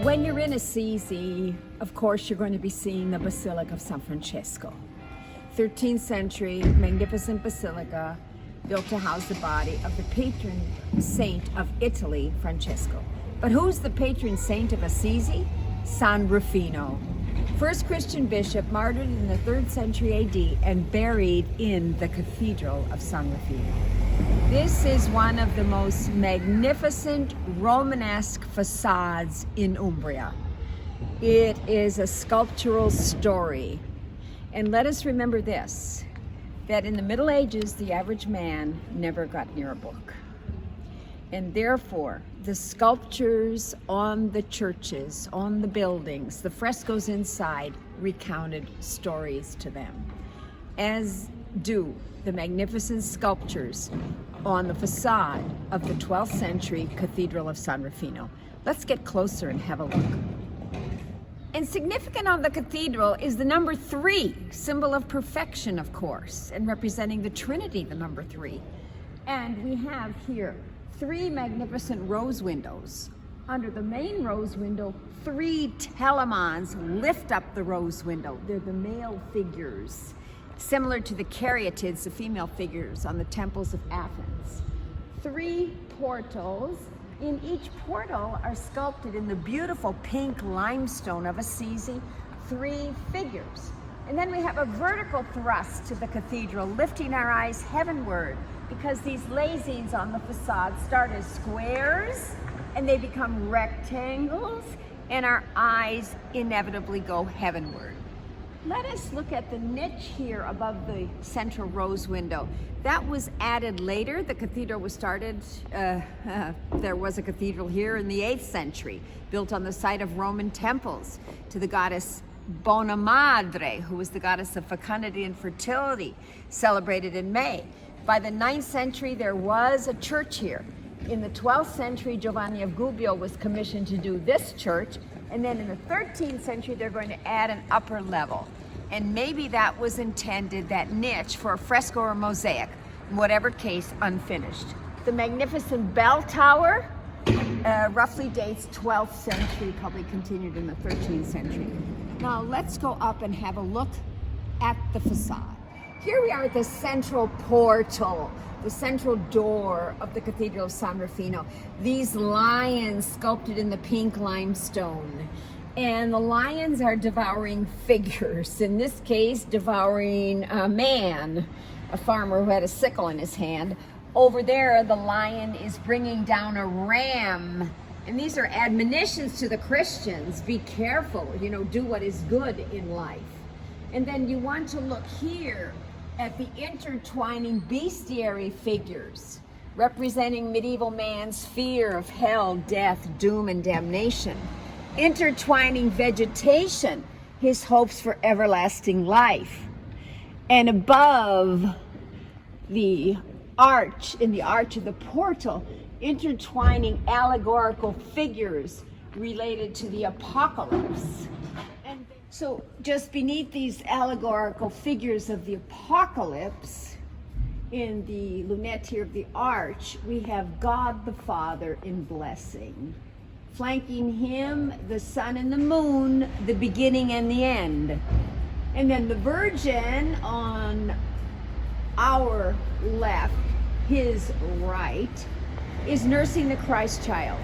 When you're in Assisi, of course, you're going to be seeing the Basilica of San Francesco. 13th century, magnificent basilica built to house the body of the patron saint of Italy, Francesco. But who's the patron saint of Assisi? San Rufino. First Christian bishop, martyred in the 3rd century AD and buried in the Cathedral of San Rufino. This is one of the most magnificent Romanesque facades in Umbria. It is a sculptural story. And let us remember this, that in the Middle Ages, the average man never got near a book. And therefore, the sculptures on the churches, on the buildings, the frescoes inside recounted stories to them, as do the magnificent sculptures on the facade of the 12th century Cathedral of San Rufino. Let's get closer and have a look. And significant on the cathedral is the number 3, symbol of perfection, of course, and representing the Trinity, the number 3. And we have here 3 magnificent rose windows. Under the main rose window, 3 telemons lift up the rose window. They're the male figures, similar to the caryatids, the female figures on the temples of Athens. 3 portals. In each portal are sculpted in the beautiful pink limestone of Assisi 3 figures. And then we have a vertical thrust to the cathedral, lifting our eyes heavenward, because these lezings on the facade start as squares and they become rectangles, and our eyes inevitably go heavenward. Let us look at the niche here above the central rose window. That was added later. The cathedral was started, there was a cathedral here in the 8th century, built on the site of Roman temples to the goddess Bona Madre, who was the goddess of fecundity and fertility, celebrated in May. By the 9th century, there was a church here. In the 12th century, Giovanni of Gubbio was commissioned to do this church. And then in the 13th century, they're going to add an upper level. And maybe that was intended, that niche, for a fresco or mosaic, in whatever case, unfinished. The magnificent bell tower roughly dates 12th century, probably continued in the 13th century. Now let's go up and have a look at the facade. Here we are at the central portal, the central door of the Cathedral of San Rufino. These lions sculpted in the pink limestone. And the lions are devouring figures, in this case, devouring a man, a farmer who had a sickle in his hand. Over there, the lion is bringing down a ram. And these are admonitions to the Christians. Be careful, do what is good in life. And then you want to look here at the intertwining bestiary figures, representing medieval man's fear of hell, death, doom, and damnation. Intertwining vegetation, his hopes for everlasting life. And above the arch, in the arch of the portal, intertwining allegorical figures related to the apocalypse. And so just beneath these allegorical figures of the apocalypse, in the lunette here of the arch, we have God the Father in blessing. Flanking him, the sun and the moon, the beginning and the end. And then the Virgin on our left, his right, is nursing the Christ child.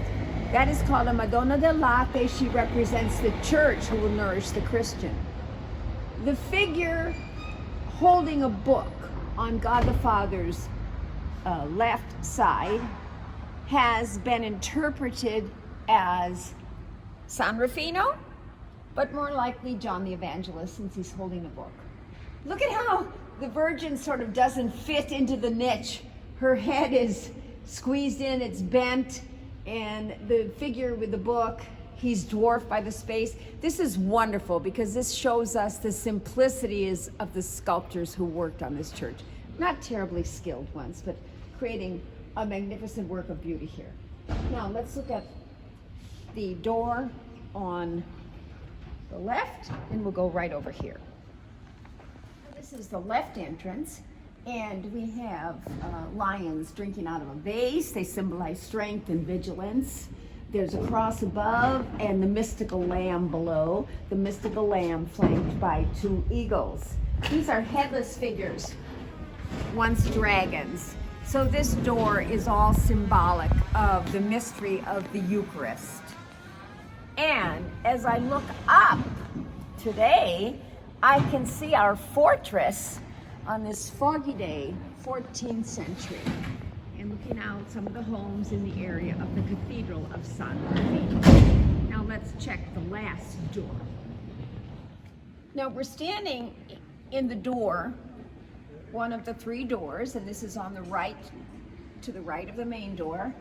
That is called a Madonna del Latte. She represents the church who will nourish the Christian. The figure holding a book on God the Father's left side has been interpreted as San Rufino, but more likely John the Evangelist, since he's holding a book. Look at how the Virgin sort of doesn't fit into the niche. Her head is squeezed in, it's bent, and the figure with the book, he's dwarfed by the space. This is wonderful because this shows us the simplicity of the sculptors who worked on this church. Not terribly skilled ones, but creating a magnificent work of beauty here. Now let's look at the door on the left, and we'll go right over here. This is the left entrance, and we have lions drinking out of a vase. They symbolize strength and vigilance. There's a cross above and the mystical lamb below. The mystical lamb flanked by two eagles. These are headless figures, once dragons. So this door is all symbolic of the mystery of the Eucharist. And as I look up today, I can see our fortress on this foggy day, 14th century. And looking out some of the homes in the area of the Cathedral of San Rufino. Now let's check the last door. Now we're standing in the door, one of the three doors, and this is on the right, to the right of the main door.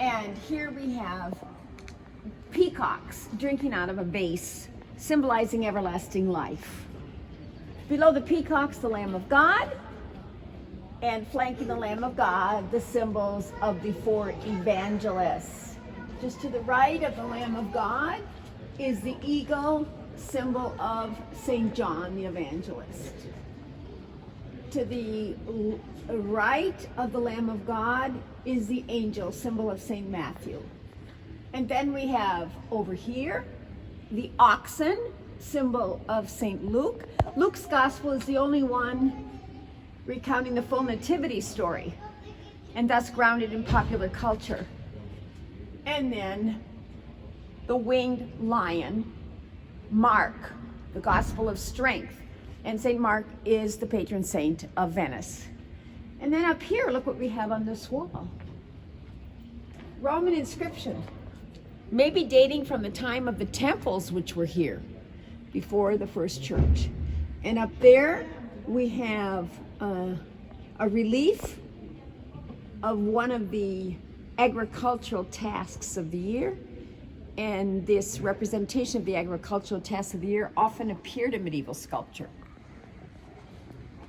And here we have peacocks drinking out of a vase, symbolizing everlasting life. Below the peacocks, the Lamb of God, and flanking the Lamb of God, the symbols of the four evangelists. Just to the right of the Lamb of God is the eagle, symbol of St. John the Evangelist. To the right of the Lamb of God is the angel, symbol of St. Matthew. And then we have over here the oxen, symbol of St. Luke. Luke's gospel is the only one recounting the full nativity story, and thus grounded in popular culture. And then the winged lion, Mark, the gospel of strength. And St. Mark is the patron saint of Venice. And then up here, look what we have on this wall. Roman inscription, maybe dating from the time of the temples which were here before the first church. And up there we have a relief of one of the agricultural tasks of the year. And this representation of the agricultural tasks of the year often appeared in medieval sculpture.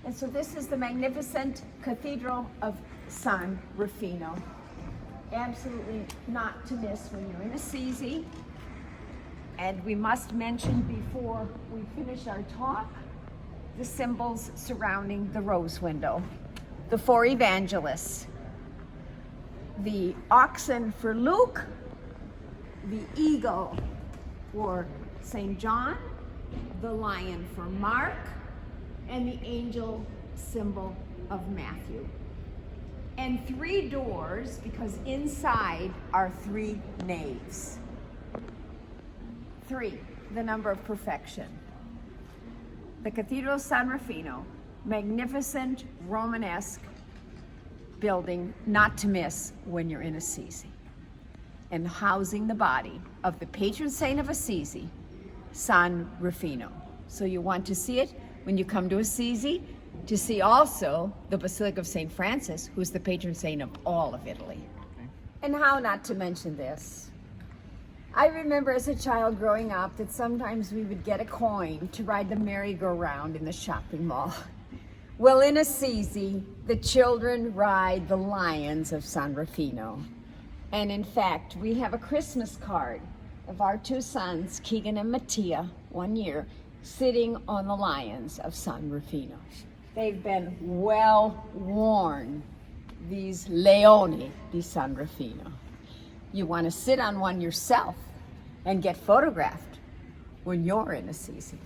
And so this is the magnificent Cathedral of San Rufino. Absolutely not to miss when you're in Assisi. And we must mention before we finish our talk, the symbols surrounding the rose window. The four evangelists, the oxen for Luke, the eagle for St. John, the lion for Mark, and the angel symbol of Matthew. And three doors, because inside are three naves. Three, the number of perfection. The Cathedral of San Rufino, magnificent Romanesque building not to miss when you're in Assisi, and housing the body of the patron saint of Assisi, San Rufino. So you want to see it when you come to Assisi, to see also the Basilica of St. Francis, who's the patron saint of all of Italy. And how not to mention this? I remember as a child growing up that sometimes we would get a coin to ride the merry-go-round in the shopping mall. Well, in Assisi, the children ride the lions of San Rufino. And in fact, we have a Christmas card of our two sons, Keegan and Mattia, 1 year, sitting on the lions of San Rufino. They've been well worn, these leoni di San Rufino. You want to sit on one yourself and get photographed when you're in Assisi.